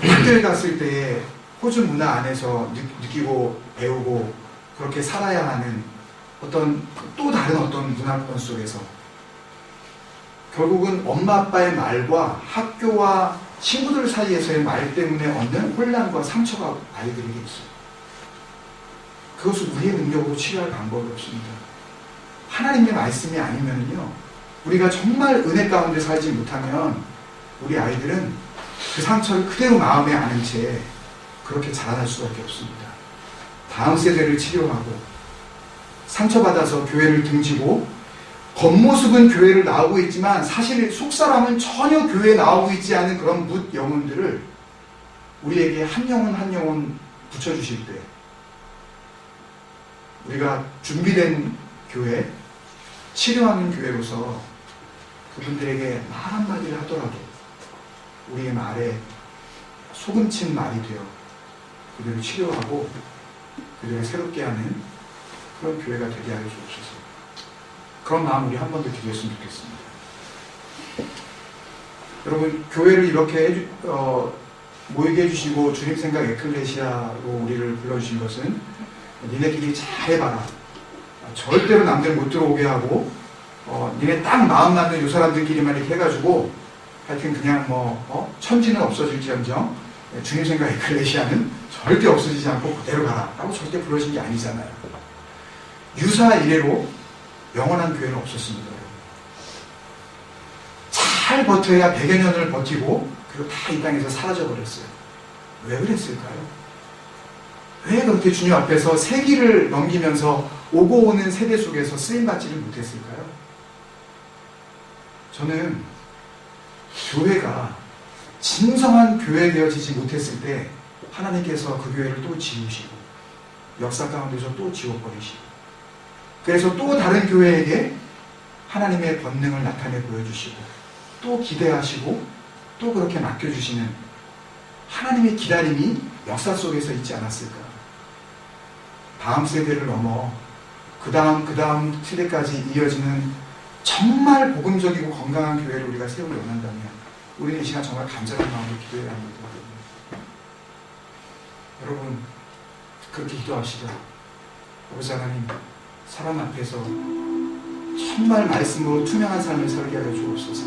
학교에 갔을 때에 호주 문화 안에서 느끼고 배우고 그렇게 살아야 하는 어떤 또 다른 어떤 문화권 속에서 결국은 엄마 아빠의 말과 학교와 친구들 사이에서의 말 때문에 얻는 혼란과 상처가 아이들에게 있어요. 그것을 우리의 능력으로 치료할 방법이 없습니다. 하나님의 말씀이 아니면요, 우리가 정말 은혜 가운데 살지 못하면 우리 아이들은 그 상처를 그대로 마음에 안은 채 그렇게 자라날 수밖에 없습니다. 다음 세대를 치료하고 상처받아서 교회를 등지고 겉모습은 교회를 나오고 있지만 사실 속사람은 전혀 교회에 나오고 있지 않은 그런 묻 영혼들을 우리에게 한 영혼 한 영혼 붙여주실 때 우리가 준비된 교회, 치료하는 교회로서 그분들에게 말 한마디를 하더라도 우리의 말에 소금친 말이 되어 그들을 치료하고 그들을 새롭게 하는 그런 교회가 되게 하여 주옵소서. 그런 마음 우리 한 번 더 기도했으면 좋겠습니다. 여러분, 교회를 이렇게 모이게 해주시고 주님 생각 에클레시아로 우리를 불러주신 것은 니네끼리 잘해봐라, 절대로 남들 못 들어오게 하고 니네 딱 마음 맞는 요 사람들끼리만 이렇게 해가지고 하여튼 그냥 천지는 없어질지언정 주님 생각 에클레시아는 절대 없어지지 않고 그대로 가라 라고 절대 부르신 게 아니잖아요. 유사 이래로 영원한 교회는 없었습니다. 잘 버텨야 100여 년을 버티고 그리고 다 이 땅에서 사라져버렸어요. 왜 그랬을까요? 왜 그렇게 주님 앞에서 세기를 넘기면서 오고 오는 세대 속에서 쓰임받지를 못했을까요? 저는 교회가 진정한 교회 되어지지 못했을 때 하나님께서 그 교회를 또 지우시고 역사 가운데서 또 지워버리시고 그래서 또 다른 교회에게 하나님의 권능을 나타내 보여주시고 또 기대하시고 또 그렇게 맡겨주시는 하나님의 기다림이 역사 속에서 있지 않았을까. 다음 세대를 넘어 그 다음 세대까지 이어지는 정말 복음적이고 건강한 교회를 우리가 세우기 원한다면 우리는 이 시간 정말 간절한 마음으로 기도해야 합니다. 여러분, 그렇게 기도합시다. 아버지 하나님, 사람 앞에서 정말 말씀으로 투명한 삶을 살게 하여 주옵소서.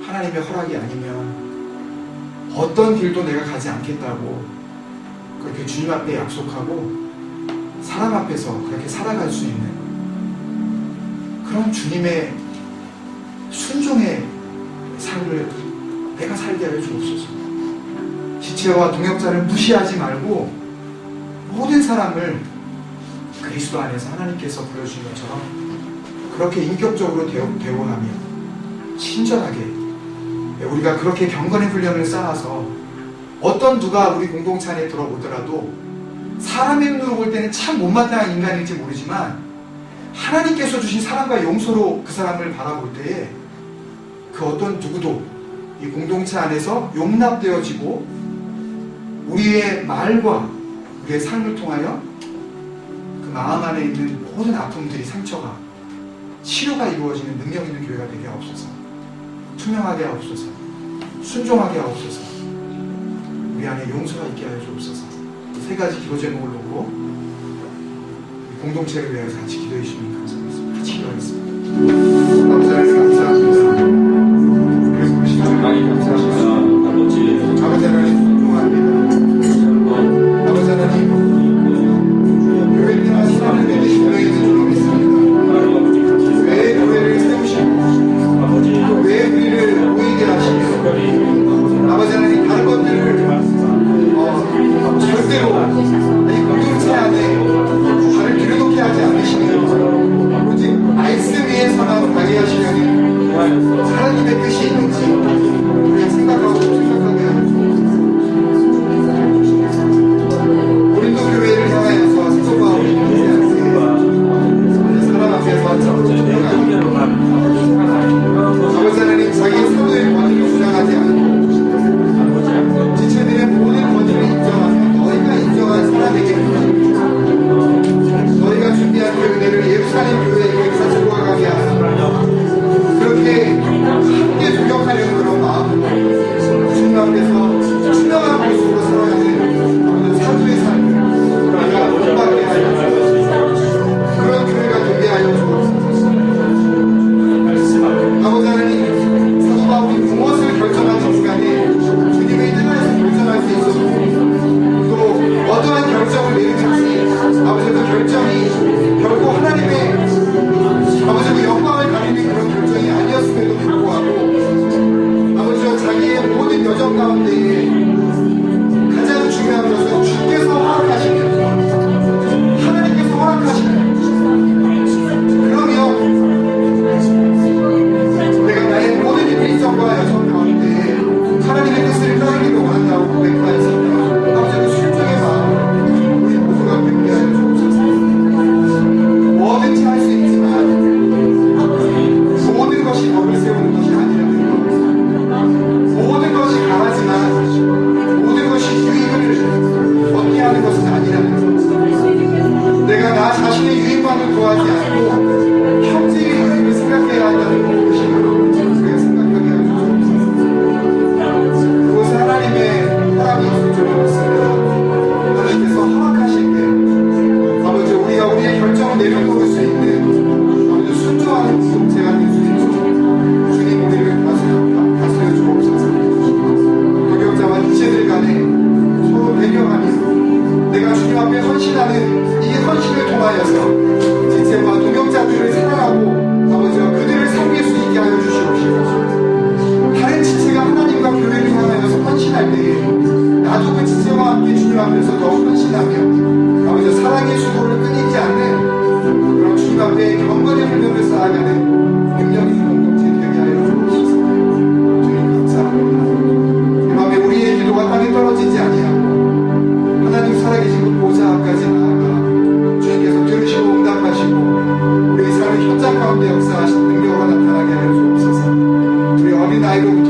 하나님의 허락이 아니면 어떤 길도 내가 가지 않겠다고 그렇게 주님 앞에 약속하고 사람 앞에서 그렇게 살아갈 수 있는 그런 주님의 순종의 삶을 내가 살게 하여 주옵소서. 지체와 동역자를 무시하지 말고 모든 사람을 그리스도 안에서 하나님께서 부르신 것처럼 그렇게 인격적으로 대우하며 친절하게 우리가 그렇게 경건의 훈련을 쌓아서 어떤 누가 우리 공동체 안에 들어오더라도 사람의 눈으로 볼 때는 참 못마땅한 인간일지 모르지만 하나님께서 주신 사랑과 용서로 그 사람을 바라볼 때에 그 어떤 누구도 이 공동체 안에서 용납되어지고 우리의 말과 우리의 삶을 통하여 그 마음 안에 있는 모든 아픔들이 상처가 치료가 이루어지는 능력 있는 교회가 되게 하옵소서. 투명하게 하옵소서. 순종하게 하옵소서. 우리 안에 용서가 있게 하여 주옵소서. 세 가지 기도 제목을 놓고 공동체를 위해서 같이 기도해 주시면 감사하겠습니다. 같이 기도하겠습니다. 아버지 하나님 감사합니다. 그래서 우리 시간 많이 감사합니다. 아버지 하나님 존중합니다. 아버지 하나님 교회님과 신앙을 맺으신 너희는 좀 있습니다. 왜 교회를 세우시고 왜 우리를 모이게 하시며 아버지 하나님 다른 것들을 절대로 이 공동체 안에 발을 들여놓게 하지 않으시며 오직 말씀 위에 선하고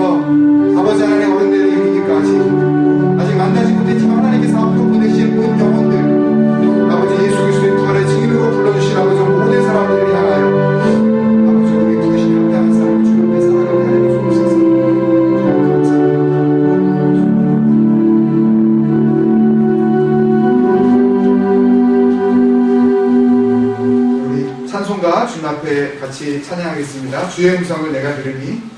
땅에서 아버지 하나님의 어른들을 이루기까지 아직 만나지 못했지만 하나님께서 앞으로 보내신 모든 영혼들 아버지 예수 그리스도의 부활의 증인으로 불러주신 아버지 모든 사람들을 향하여 아버지 우리 부르신 합당한 삶을 주 앞에 살아가게 하여 주옵소서. 감사합니다. 우리 찬송가 주님 앞에 같이 찬양하겠습니다. 주의 음성을 내가 들으니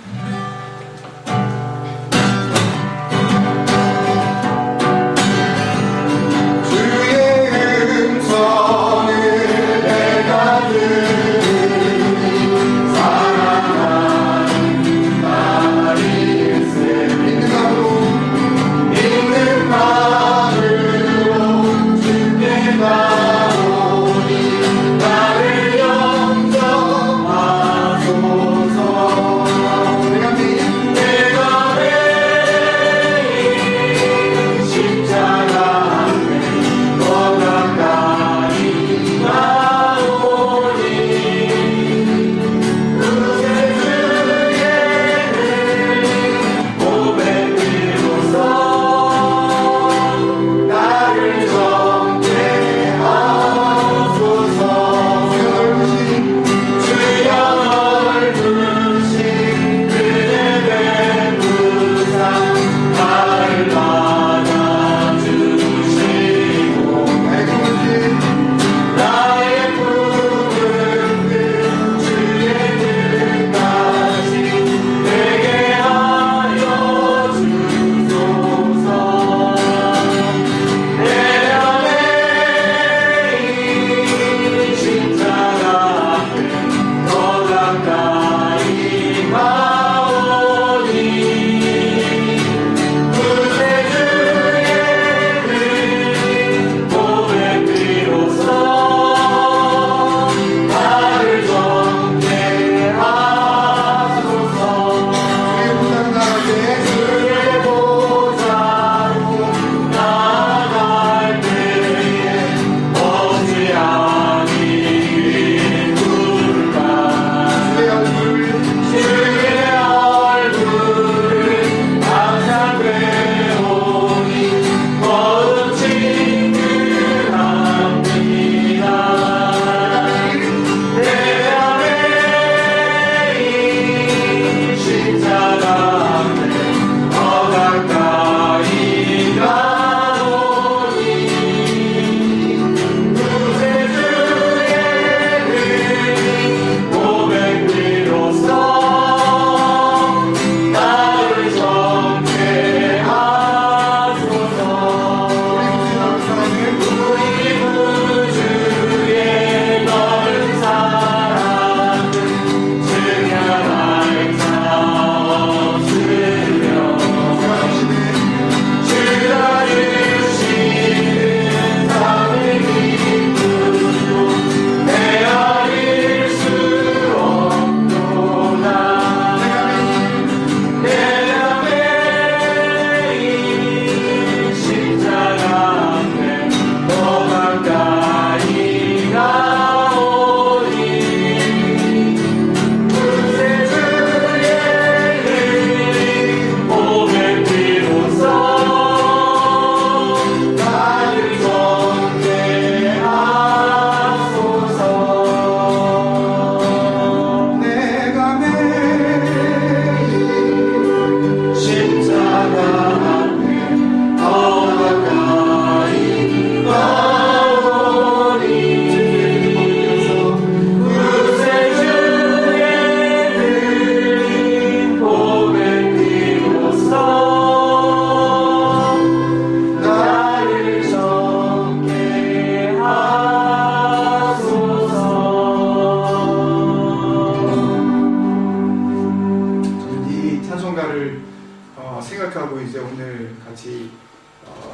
생각하고 이제 오늘 같이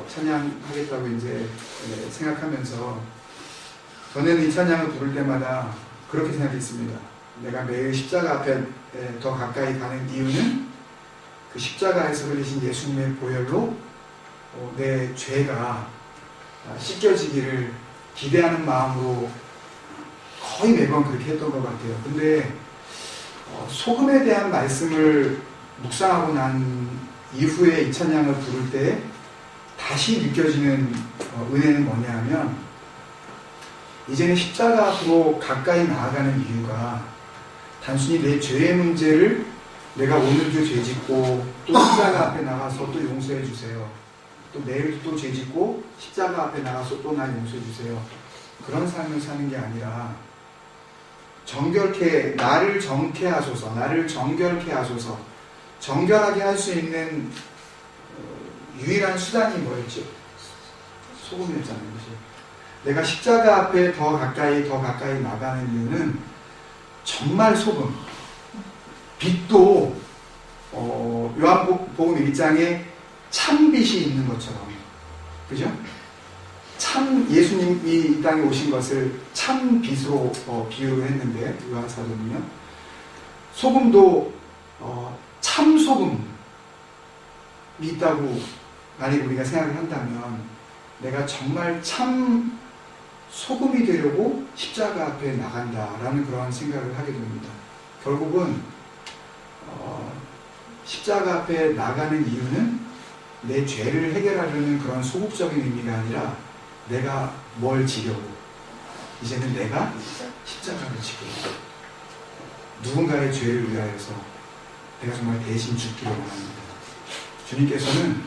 찬양하겠다고 이제 생각하면서 전에는 이 찬양을 부를 때마다 그렇게 생각했습니다. 내가 매일 십자가 앞에 더 가까이 가는 이유는 그 십자가에서 흘리신 예수님의 보혈로 내 죄가 씻겨지기를 기대하는 마음으로 거의 매번 그렇게 했던 것 같아요. 근데 소금에 대한 말씀을 묵상하고 난 이후에 이 찬양을 부를 때 다시 느껴지는 은혜는 뭐냐 하면, 이제는 십자가 앞으로 가까이 나아가는 이유가 단순히 내 죄의 문제를 내가 오늘도 죄 짓고 또 십자가 앞에 나가서 또 용서해 주세요, 또 내일 또 죄 짓고 십자가 앞에 나가서 또 날 용서해 주세요, 그런 삶을 사는 게 아니라, 정결케, 나를 정케 하소서, 나를 정결케 하소서, 정결하게 할 수 있는 유일한 수단이 뭐였죠? 소금이었잖아요. 그치? 내가 십자가 앞에 더 가까이 나가는 이유는 정말 소금. 빛도 요한복음 1장에 참빛이 있는 것처럼, 그죠? 참 예수님이 이 땅에 오신 것을 참빛으로 비유를 했는데, 요한사도는요. 소금도 참소금이 있다고 만약 우리가 생각을 한다면, 내가 정말 참 소금이 되려고 십자가 앞에 나간다라는 그런 생각을 하게 됩니다. 결국은 십자가 앞에 나가는 이유는 내 죄를 해결하려는 그런 소극적인 의미가 아니라, 내가 뭘 지려고, 이제는 내가 십자가를 지고 누군가의 죄를 위하여서 내가 정말 대신 죽기를 원합니다. 주님께서는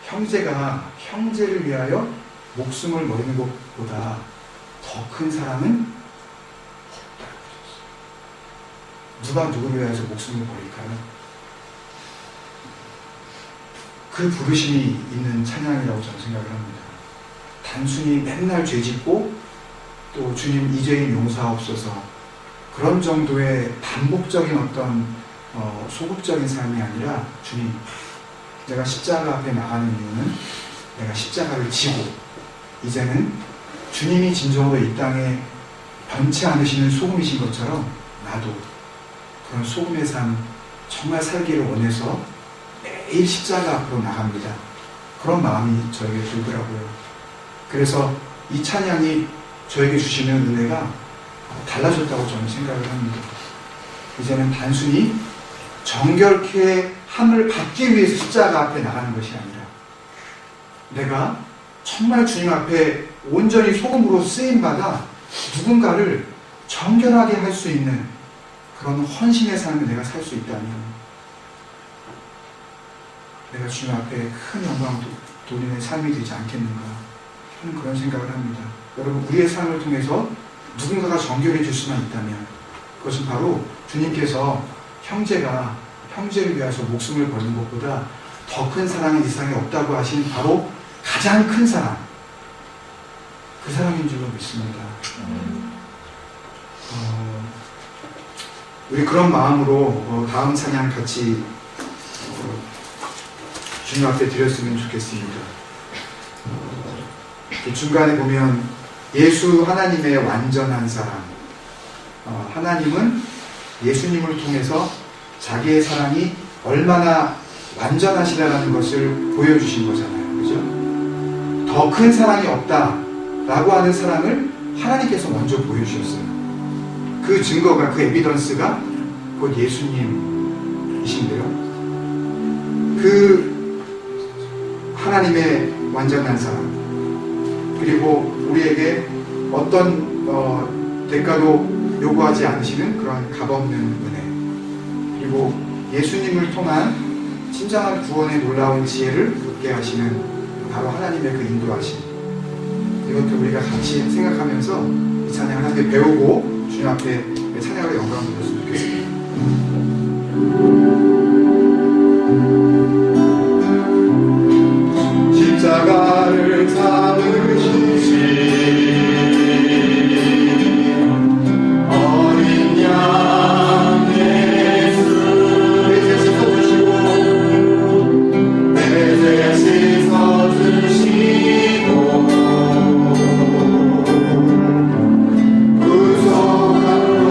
형제가 형제를 위하여 목숨을 버리는 것보다 더 큰 사랑은 없다. 누가 누구를 위하여서 목숨을 버릴까요? 그 부르심이 있는 찬양이라고 저는 생각을 합니다. 단순히 맨날 죄 짓고 또 주님 이 죄인 용서하옵소서, 그런 정도의 반복적인 어떤 소극적인 삶이 아니라, 주님, 내가 십자가 앞에 나가는 이유는 내가 십자가를 지고 이제는 주님이 진정으로 이 땅에 변치 않으시는 소금이신 것처럼 나도 그런 소금의 삶 정말 살기를 원해서 매일 십자가 앞으로 나갑니다. 그런 마음이 저에게 들더라고요. 그래서 이 찬양이 저에게 주시는 은혜가 달라졌다고 저는 생각을 합니다. 이제는 단순히 정결케 함을 받기 위해서 십자가 앞에 나가는 것이 아니라, 내가 정말 주님 앞에 온전히 소금으로 쓰임받아 누군가를 정결하게 할 수 있는 그런 헌신의 삶을 내가 살 수 있다면, 내가 주님 앞에 큰 영광 돌리는 삶이 되지 않겠는가 하는 그런 생각을 합니다. 여러분, 우리의 삶을 통해서 누군가가 정결해질 수만 있다면, 그것은 바로 주님께서 형제가 형제를 위해서 목숨을 버리는 것보다 더 큰 사랑은 이 세상에 없다고 하신 바로 가장 큰 사랑, 그 사랑인 줄로 믿습니다. 우리 그런 마음으로 다음 찬양 같이 주님 앞에 드렸으면 좋겠습니다. 중간에 보면 예수 하나님의 완전한 사랑, 하나님은 예수님을 통해서 자기의 사랑이 얼마나 완전하시다라는 것을 보여주신 거잖아요. 그죠? 더 큰 사랑이 없다라고 하는 사랑을 하나님께서 먼저 보여주셨어요. 그 증거가, 그 에비던스가 곧 예수님이신데요. 그 하나님의 완전한 사랑, 그리고 우리에게 어떤 대가도 요구하지 않으시는 그런 값없는 은혜, 그리고 예수님을 통한 진정한 구원의 놀라운 지혜를 얻게 하시는 바로 하나님의 그 인도하심, 이것도 우리가 같이 생각하면서 이 찬양을 함께 배우고 주님 앞에 찬양의 영광을 드렸으면 좋겠습니다. 십자가를 잡으시지 어린 양 예수, 내 죄 씻어주시고 내 죄 씻어주시고 구속하셨네.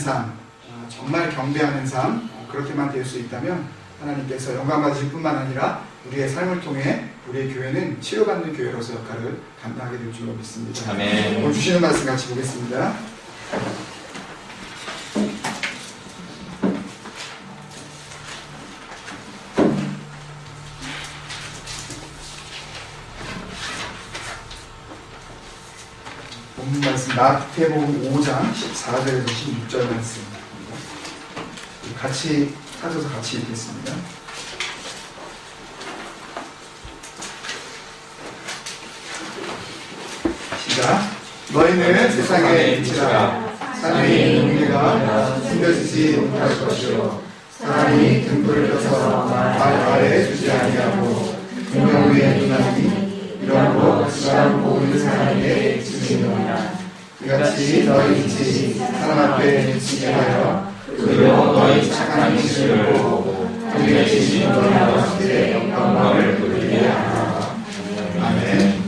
삶, 정말 경배하는 삶, 그렇게만 될 수 있다면 하나님께서 영광 받으실 뿐만 아니라 우리의 삶을 통해 우리의 교회는 치료받는 교회로서 역할을 감당하게 될 줄로 믿습니다. 아멘. 오늘 주시는 말씀 같이 보겠습니다. 본문 말씀 마태복음 5장 14절에서 16절 말씀 같이 찾아서 같이 읽겠습니다. 시작. 너희는 세상의 빛이라. 사람이 우리가 숨겨지지 못할 것이요 사람이 등불을 켜서 발 아래 두지 아니하고 등경 위에 두나니 이러므로 지방 보고 있는 사람에게 비추시느니라. 이같이 너희 빛이 사람 앞에 비치게 하여 그로 너희 착한 행실을 보고 그들의 계신 너희 아버지의 영광을 돌리게 하라. 아멘.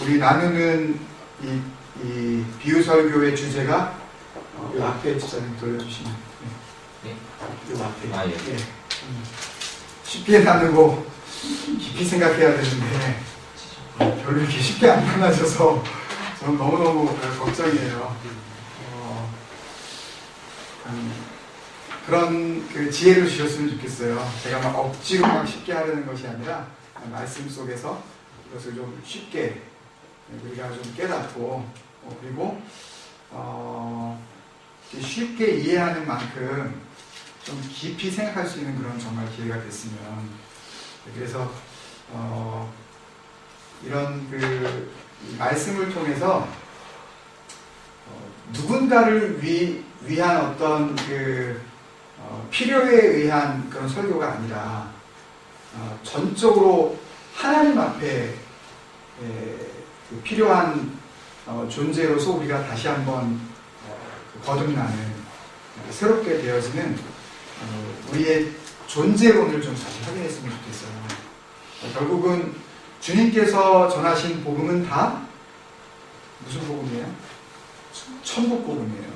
우리 나누는 이 비유설교의 주제가 이 앞에 집사님 돌려주시면 이 앞에 예. 쉽게 나누고 깊이 생각해야 되는데 별로 이렇게 쉽게 안 만나셔서 저는 너무너무 걱정이에요. 그런 그 지혜를 주셨으면 좋겠어요. 제가 막 억지로 막 쉽게 하려는 것이 아니라 말씀 속에서 그것을 좀 쉽게 우리가 좀 깨닫고 그리고 쉽게 이해하는 만큼 좀 깊이 생각할 수 있는 그런 정말 기회가 됐으면. 그래서 이런 그 말씀을 통해서 누군가를 위한 어떤 그 필요에 의한 그런 설교가 아니라 전적으로 하나님 앞에 필요한 존재로서 우리가 다시 한번 거듭나는 새롭게 되어지는 우리의 존재론을 좀 다시 확인했으면 좋겠어요. 결국은 주님께서 전하신 복음은 다 무슨 복음이에요? 천국 복음이에요.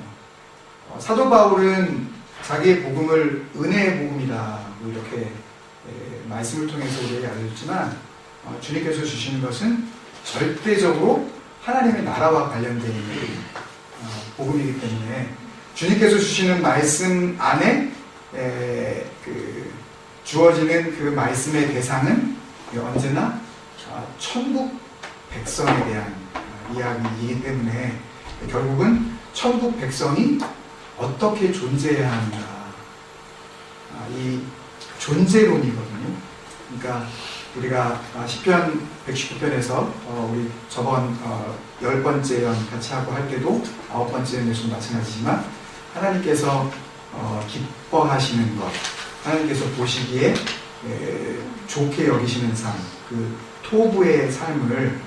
사도 바울은 자기의 복음을 은혜의 복음이다 이렇게 말씀을 통해서 우리에게 알려줬지만 주님께서 주시는 것은 절대적으로 하나님의 나라와 관련되어 있는 복음이기 때문에 주님께서 주시는 말씀 안에 주어지는 그 말씀의 대상은 언제나 천국 백성에 대한 이야기이기 때문에 결국은 천국 백성이 어떻게 존재해야 하는가 이 존재론이거든요. 그러니까 우리가 시편 119편에서 우리 저번 10번째 연 같이 하고 할 때도 9번째 연에서도 마찬가지지만 하나님께서 기뻐하시는 것, 하나님께서 보시기에 좋게 여기시는 삶, 그 토부의 삶을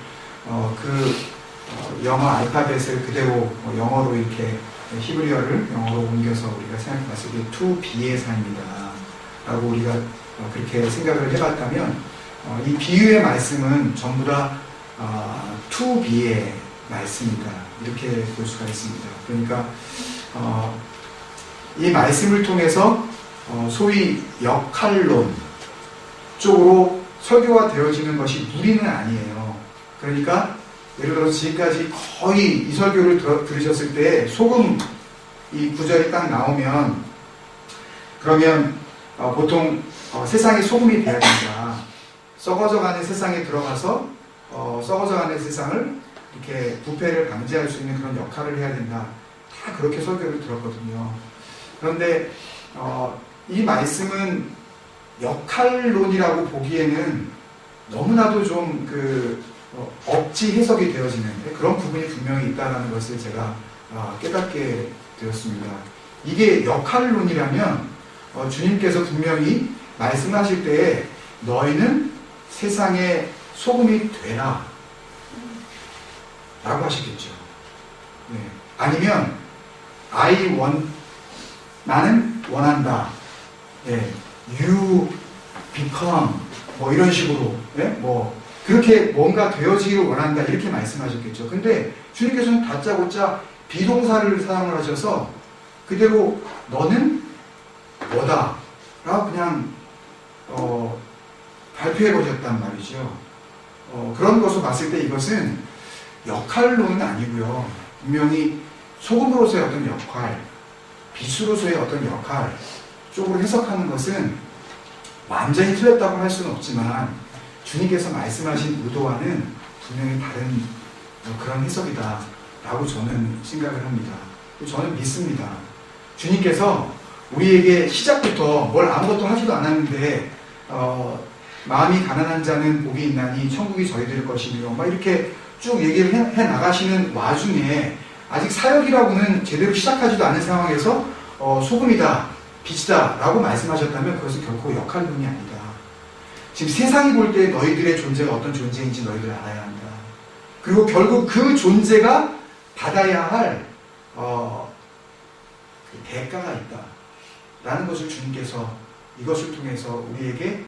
영어 알파벳을 그대로 영어로 이렇게 히브리어를 영어로 옮겨서 우리가 생각해봤을 때 to be의 삶이다 라고 우리가 그렇게 생각을 해봤다면 이 비유의 말씀은 전부 다 to be의 말씀이다 이렇게 볼 수가 있습니다. 그러니까 이 말씀을 통해서 소위 역할론 쪽으로 설교가 되어지는 것이 무리는 아니에요. 그러니까 예를 들어서 지금까지 거의 이 설교를 들으셨을 때 소금 이 구절이 딱 나오면 그러면 보통 세상에 소금이 돼야 된다. 썩어져가는 세상에 들어가서 썩어져가는 세상을 이렇게 부패를 방지할 수 있는 그런 역할을 해야 된다. 다 그렇게 설교를 들었거든요. 그런데 이 말씀은 역할론이라고 보기에는 너무나도 좀 억지 해석이 되어지는 그런 부분이 분명히 있다는 것을 제가 깨닫게 되었습니다. 이게 역할론이라면 주님께서 분명히 말씀하실 때에 너희는 세상의 소금이 되라 라고 하시겠죠. 네. 아니면 나는 원한다. 네. You become 뭐 이런 식으로 그렇게 뭔가 되어지기를 원한다 이렇게 말씀하셨겠죠. 근데 주님께서는 다짜고짜 비동사를 사용을 하셔서 그대로 너는 뭐다 라고 그냥 발표해 보셨단 말이죠. 그런 것을 봤을 때 이것은 역할론은 아니고요. 분명히 소금으로서의 어떤 역할, 빛으로서의 어떤 역할 쪽으로 해석하는 것은 완전히 틀렸다고 할 수는 없지만 주님께서 말씀하신 의도와는 분명히 다른 그런 해석이다 라고 저는 생각을 합니다. 저는 믿습니다. 주님께서 우리에게 시작부터 뭘 아무것도 하지도 않았는데 마음이 가난한 자는 복이 있나니 천국이 저희들 것이며 막 이렇게 쭉 얘기를 해 나가시는 와중에 아직 사역이라고는 제대로 시작하지도 않은 상황에서 소금이다, 빛이다 라고 말씀하셨다면 그것은 결코 역할론이 아니다. 지금 세상이 볼 때 너희들의 존재가 어떤 존재인지 너희들 알아야 한다. 그리고 결국 그 존재가 받아야 할 대가가 있다 라는 것을 주님께서 이것을 통해서 우리에게